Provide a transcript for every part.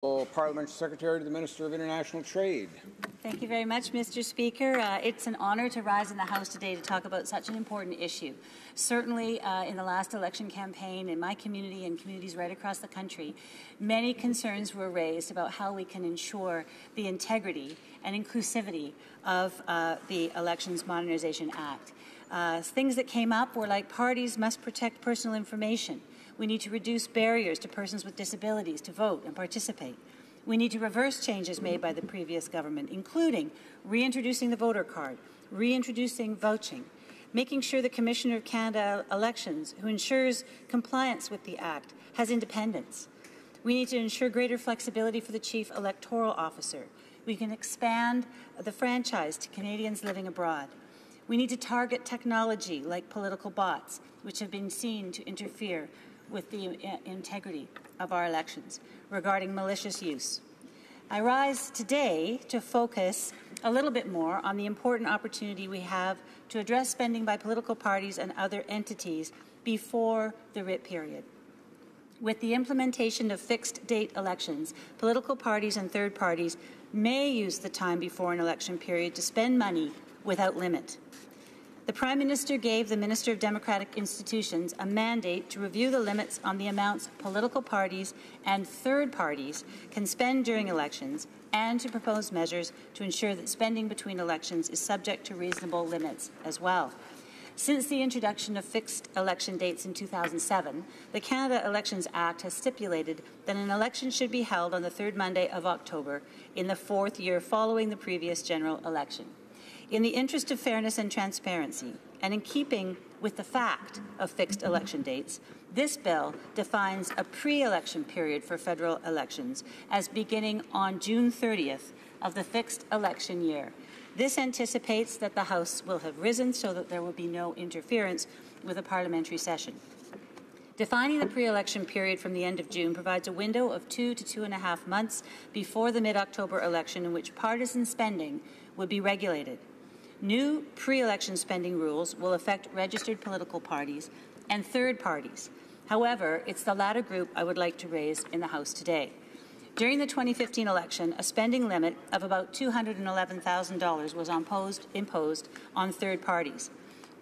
Parliamentary Secretary to the Minister of International Trade. Thank you very much, Mr. Speaker. It's an honour to rise in the House today to talk about such an important issue. Certainly, in the last election campaign in my community and communities right across the country, many concerns were raised about how we can ensure the integrity and inclusivity of the Elections Modernization Act. Things that came up were like parties must protect personal information. We need to reduce barriers to persons with disabilities to vote and participate. We need to reverse changes made by the previous government, including reintroducing the voter card, reintroducing vouching, making sure the Commissioner of Canada Elections, who ensures compliance with the Act, has independence. We need to ensure greater flexibility for the Chief Electoral Officer. We can expand the franchise to Canadians living abroad. We need to target technology like political bots, which have been seen to interfere with the integrity of our elections, regarding malicious use. I rise today to focus a little bit more on the important opportunity we have to address spending by political parties and other entities before the writ period. With the implementation of fixed-date elections, political parties and third parties may use the time before an election period to spend money without limit. The Prime Minister gave the Minister of Democratic Institutions a mandate to review the limits on the amounts political parties and third parties can spend during elections and to propose measures to ensure that spending between elections is subject to reasonable limits as well. Since the introduction of fixed election dates in 2007, the Canada Elections Act has stipulated that an election should be held on the third Monday of October in the fourth year following the previous general election. In the interest of fairness and transparency, and in keeping with the fact of fixed election dates, this bill defines a pre-election period for federal elections as beginning on June 30th of the fixed election year. This anticipates that the House will have risen so that there will be no interference with a parliamentary session. Defining the pre-election period from the end of June provides a window of 2 to 2.5 months before the mid-October election in which partisan spending would be regulated. New pre-election spending rules will affect registered political parties and third parties. However, it's the latter group I would like to raise in the House today. During the 2015 election, a spending limit of about $211,000 was imposed on third parties.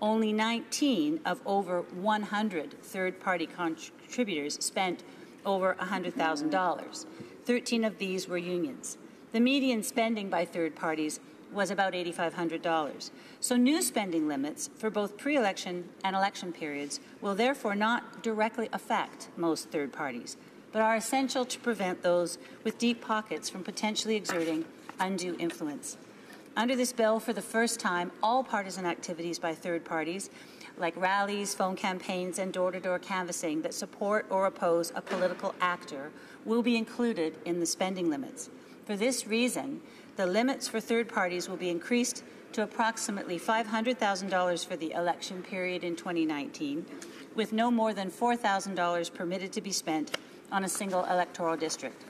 Only 19 of over 100 third-party contributors spent over $100,000. 13 of these were unions. The median spending by third parties was about $8,500. So new spending limits for both pre-election and election periods will therefore not directly affect most third parties, but are essential to prevent those with deep pockets from potentially exerting undue influence. Under this bill, for the first time, all partisan activities by third parties, like rallies, phone campaigns, and door-to-door canvassing that support or oppose a political actor, will be included in the spending limits. For this reason, the limits for third parties will be increased to approximately $500,000 for the election period in 2019, with no more than $4,000 permitted to be spent on a single electoral district.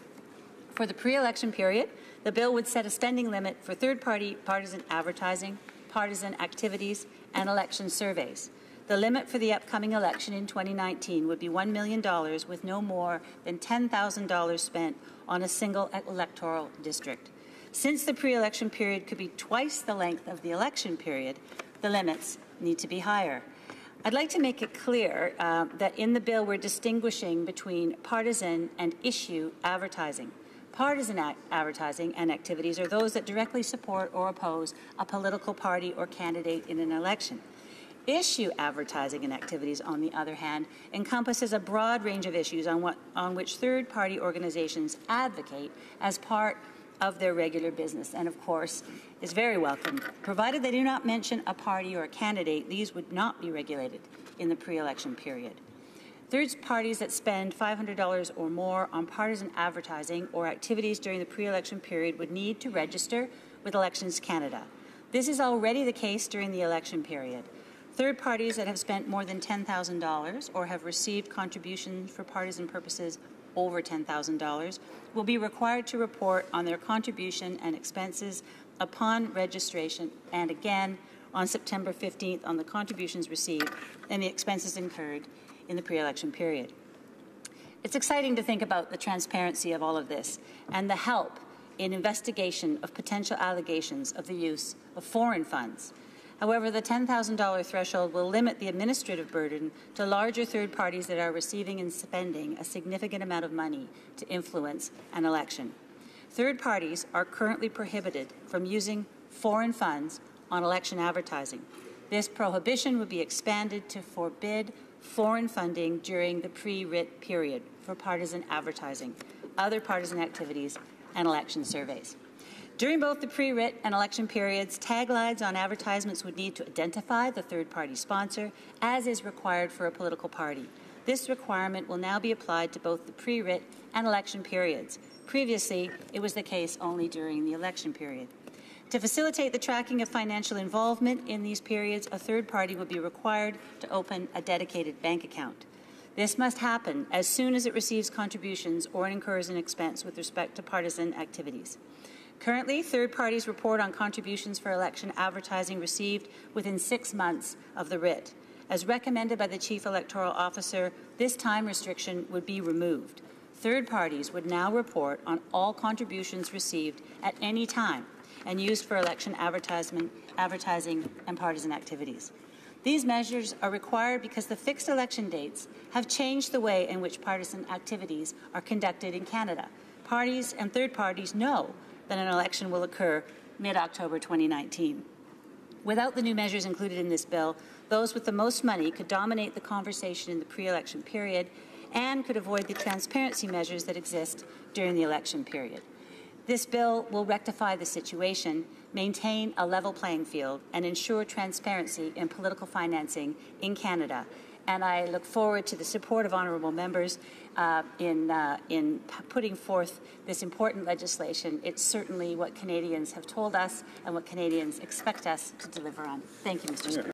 For the pre-election period, the bill would set a spending limit for third-party partisan advertising, partisan activities, and election surveys. The limit for the upcoming election in 2019 would be $1 million, with no more than $10,000 spent on a single electoral district. Since the pre-election period could be twice the length of the election period, the limits need to be higher. I'd like to make it clear that in the bill we're distinguishing between partisan and issue advertising. Partisan advertising and activities are those that directly support or oppose a political party or candidate in an election. Issue advertising and activities, on the other hand, encompasses a broad range of issues on which third-party organizations advocate as part of their regular business, and of course is very welcome. Provided they do not mention a party or a candidate, these would not be regulated in the pre-election period. Third parties that spend $500 or more on partisan advertising or activities during the pre-election period would need to register with Elections Canada. This is already the case during the election period. Third parties that have spent more than $10,000 or have received contributions for partisan purposes over $10,000 will be required to report on their contribution and expenses upon registration and again on September 15th on the contributions received and the expenses incurred in the pre-election period. It's exciting to think about the transparency of all of this and the help in investigation of potential allegations of the use of foreign funds. However, the $10,000 threshold will limit the administrative burden to larger third parties that are receiving and spending a significant amount of money to influence an election. Third parties are currently prohibited from using foreign funds on election advertising. This prohibition would be expanded to forbid foreign funding during the pre-writ period for partisan advertising, other partisan activities, and election surveys. During both the pre-writ and election periods, taglines on advertisements would need to identify the third-party sponsor, as is required for a political party. This requirement will now be applied to both the pre-writ and election periods. Previously, it was the case only during the election period. To facilitate the tracking of financial involvement in these periods, a third party would be required to open a dedicated bank account. This must happen as soon as it receives contributions or incurs an expense with respect to partisan activities. Currently, third parties report on contributions for election advertising received within 6 months of the writ. As recommended by the Chief Electoral Officer, this time restriction would be removed. Third parties would now report on all contributions received at any time and used for election advertising and partisan activities. These measures are required because the fixed election dates have changed the way in which partisan activities are conducted in Canada. Parties and third parties know that an election will occur mid-October 2019. Without the new measures included in this bill, those with the most money could dominate the conversation in the pre-election period and could avoid the transparency measures that exist during the election period. This bill will rectify the situation, maintain a level playing field, and ensure transparency in political financing in Canada. And I look forward to the support of honourable members in putting forth this important legislation. It's certainly what Canadians have told us and what Canadians expect us to deliver on. Thank you, Mr. Speaker.